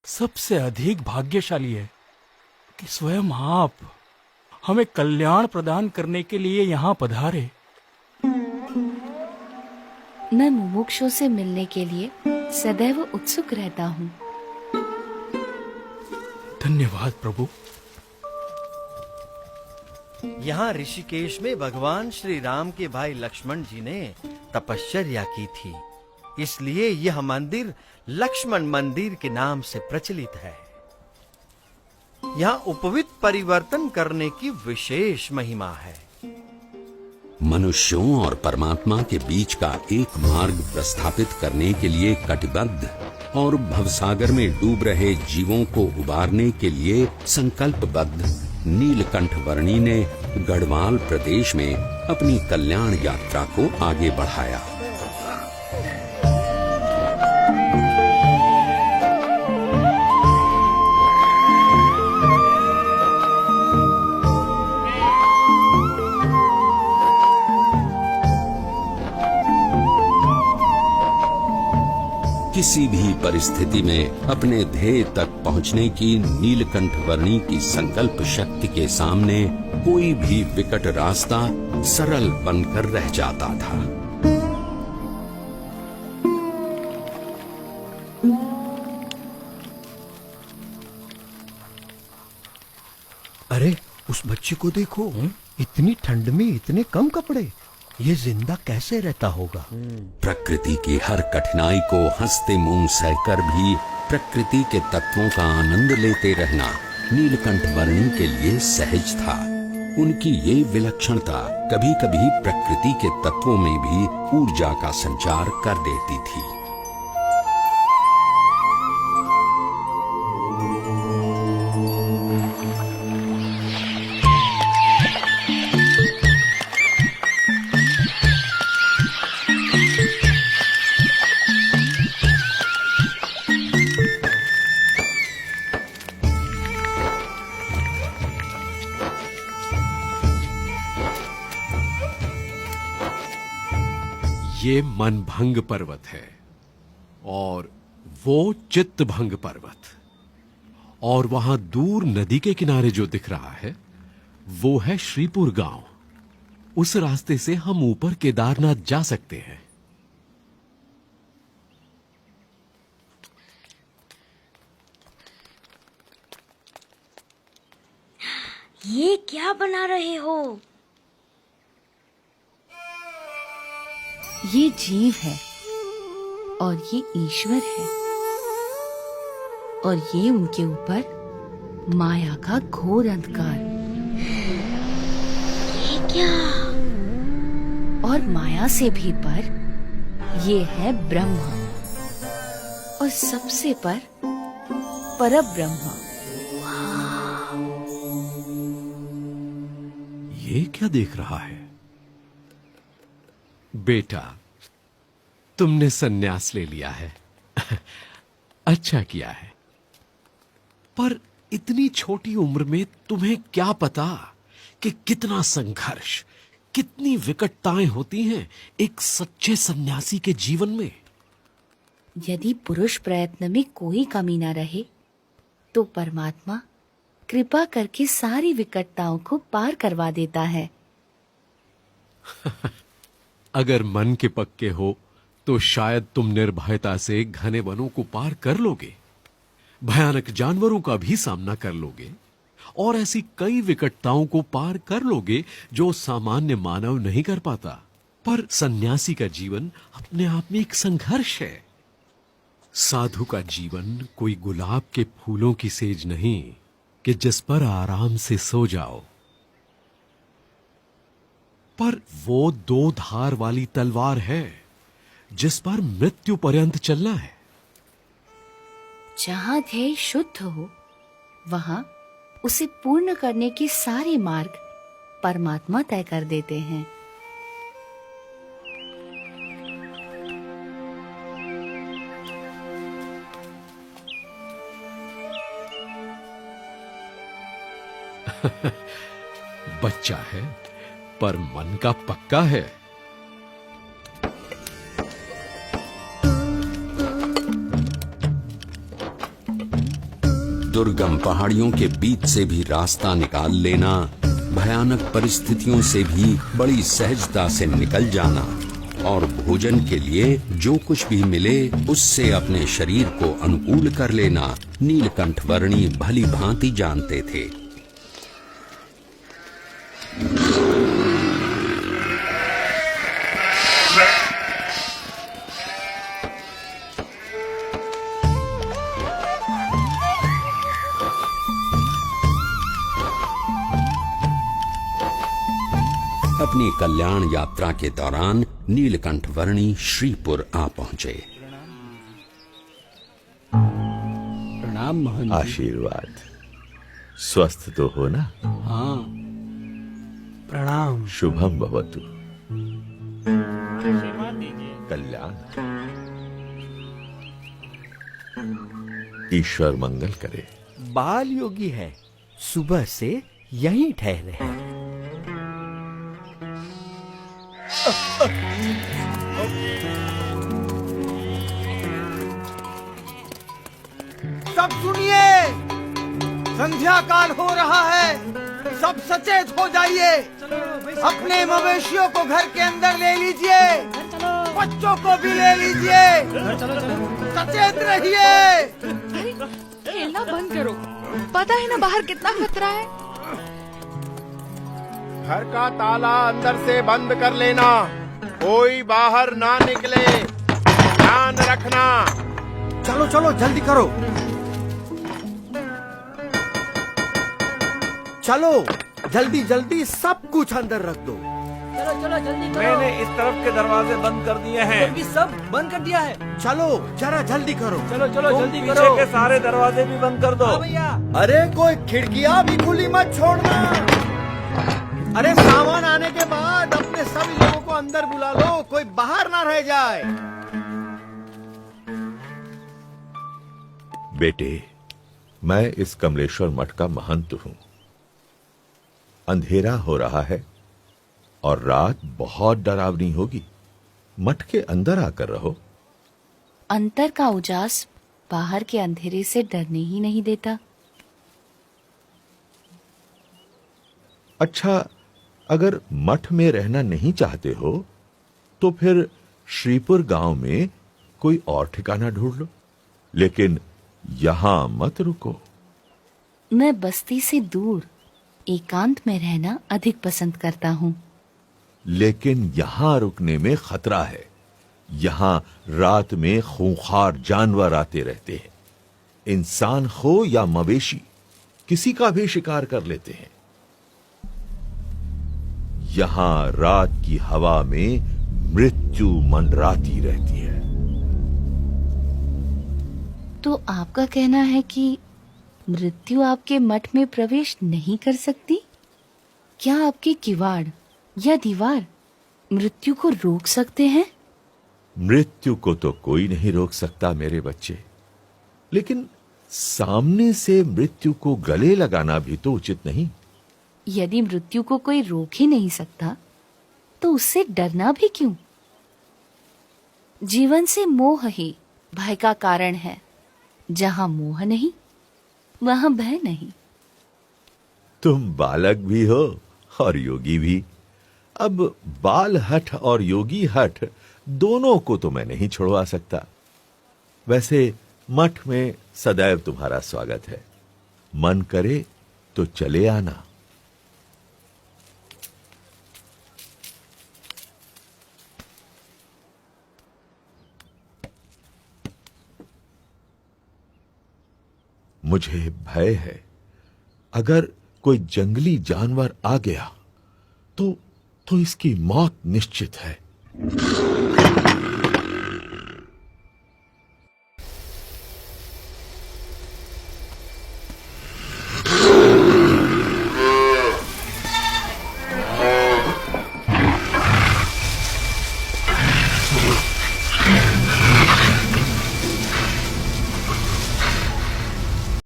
सबसे अधिक भाग्यशाली है कि स्वयं आप हमें कल्याण प्रदान करने के लिए यहाँ पधारे। मैं मुमुक्षु से मिलने के लिए सदैव उत्सुक रहता हूँ। धन्यवाद प्रभु। यहाँ ऋषिकेश में भगवान श्री राम के भाई लक्ष्मण जी ने तपश्चर्या की थी, इसलिए यह मंदिर लक्ष्मण मंदिर के नाम से प्रचलित है। यहाँ उपवित परिवर्तन करने की विशेष महिमा है। मनुष्यों और परमात्मा के बीच का एक मार्ग प्रस्थापित करने के लिए कटिबद्ध और भवसागर में डूब रहे जीवों को उबारने के लिए संकल्पबद्ध नीलकंठ वर्णी ने गढ़वाल प्रदेश में अपनी कल्याण यात्रा को आगे बढ़ाया। किसी भी परिस्थिति में अपने ध्येय तक पहुंचने की नीलकंठ वर्णी की संकल्प शक्ति के सामने कोई भी विकट रास्ता सरल बनकर रह जाता था। अरे उस बच्चे को देखो, इतनी ठंड में इतने कम कपड़े, ये जिंदा कैसे रहता होगा? प्रकृति की हर कठिनाई को हंसते मुंह सहकर भी प्रकृति के तत्वों का आनंद लेते रहना नीलकंठ वर्णी के लिए सहज था। उनकी ये विलक्षणता कभी-कभी प्रकृति के तत्वों में भी ऊर्जा का संचार कर देती थी। ये मनभंग पर्वत है और वो चित्तभंग पर्वत, और वहां दूर नदी के किनारे जो दिख रहा है वो है श्रीपुर गांव। उस रास्ते से हम ऊपर केदारनाथ जा सकते हैं। ये क्या बना रहे हो? ये जीव है और ये ईश्वर है, और ये उनके ऊपर माया का घोर अंधकार। ये क्या? और माया से भी पर ये है ब्रह्म, और सबसे पर परब्रह्म। ये क्या देख रहा है? बेटा, तुमने सन्यास ले लिया है। अच्छा किया है, पर इतनी छोटी उम्र में तुम्हें क्या पता कि कितना संघर्ष, कितनी विकटताएं होती हैं एक सच्चे सन्यासी के जीवन में। यदि पुरुष प्रयत्न में कोई कमी न रहे तो परमात्मा कृपा करके सारी विकटताओं को पार करवा देता है। अगर मन के पक्के हो तो शायद तुम निर्भयता से घने वनों को पार कर लोगे, भयानक जानवरों का भी सामना कर लोगे, और ऐसी कई विकटताओं को पार कर लोगे जो सामान्य मानव नहीं कर पाता। पर सन्यासी का जीवन अपने आप में एक संघर्ष है। साधु का जीवन कोई गुलाब के फूलों की सेज नहीं कि जिस पर आराम से सो जाओ, पर वो दो धार वाली तलवार है जिस पर मृत्यु पर्यंत चलना है। जहां ध्येय शुद्ध हो वहां उसे पूर्ण करने के सारे मार्ग परमात्मा तय कर देते हैं। बच्चा है पर मन का पक्का है। दुर्गम पहाड़ियों के बीच से भी रास्ता निकाल लेना, भयानक परिस्थितियों से भी बड़ी सहजता से निकल जाना और भोजन के लिए जो कुछ भी मिले उससे अपने शरीर को अनुकूल कर लेना नीलकंठ वर्णी भली भांति जानते थे। अपनी कल्याण यात्रा के दौरान नीलकंठ वर्णी श्रीपुर आ पहुंचे। प्रणाम महंत। आशीर्वाद। स्वस्थ तो हो ना? हाँ। प्रणाम। शुभम भवतु। कल्याण। ईश्वर मंगल करे। बाल योगी है, सुबह से यहीं ठहरे हैं। सब सुनिए, संध्या काल हो रहा है, सब सचेत हो जाइए। अपने मवेशियों को घर के अंदर ले लीजिए, बच्चों को भी ले लीजिए, सचेत रहिए। खेलना बंद करो, पता है ना बाहर कितना खतरा है। घर का ताला अंदर से बंद कर लेना, कोई बाहर ना निकले, ध्यान रखना। चलो चलो जल्दी करो, चलो जल्दी जल्दी सब कुछ अंदर रख दो। चलो चलो जल्दी करो। मैंने इस तरफ के दरवाजे बंद कर दिए हैं। भी सब बंद कर दिया है। चलो जरा जल्दी करो। चलो चलो जल्दी करो। पीछे के सारे दरवाजे भी बंद कर दो। हाँ भैया। अरे कोई खिड़कियां भी खुली मत छोड़ना। अरे सामान आने के बाद अपने सभी लोगों को अंदर बुला लो, कोई बाहर ना रह जाए। बेटे, मैं इस कमलेश्वर मठ का महंत हूं। अंधेरा हो रहा है और रात बहुत डरावनी होगी। मठ के अंदर आकर रहो। अंतर का उजास बाहर के अंधेरे से डरने ही नहीं देता। अच्छा, अगर मठ में रहना नहीं चाहते हो तो फिर श्रीपुर गांव में कोई और ठिकाना ढूंढ लो, लेकिन यहां मत रुको। मैं बस्ती से दूर एकांत में रहना अधिक पसंद करता हूँ। लेकिन यहां रुकने में खतरा है। यहां रात में खूंखार जानवर आते रहते हैं। इंसान हो या मवेशी, किसी का भी शिकार कर लेते हैं। यहां रात की हवा में मृत्यु मंडराती रहती है। तो आपका कहना है कि मृत्यु आपके मठ में प्रवेश नहीं कर सकती? क्या आपके किवाड़ या दीवार मृत्यु को रोक सकते हैं? मृत्यु को तो कोई नहीं रोक सकता मेरे बच्चे, लेकिन सामने से मृत्यु को गले लगाना भी तो उचित नहीं। यदि मृत्यु को कोई रोक ही नहीं सकता तो उससे डरना भी क्यों? जीवन से मोह ही भय का कारण है। जहां मोह नहीं वहां भय नहीं। तुम बालक भी हो और योगी भी। अब बाल हठ और योगी हठ दोनों को तो मैं नहीं छुड़वा सकता। वैसे मठ में सदैव तुम्हारा स्वागत है। मन करे तो चले आना। मुझे भय है, अगर कोई जंगली जानवर आ गया तो इसकी मौत निश्चित है।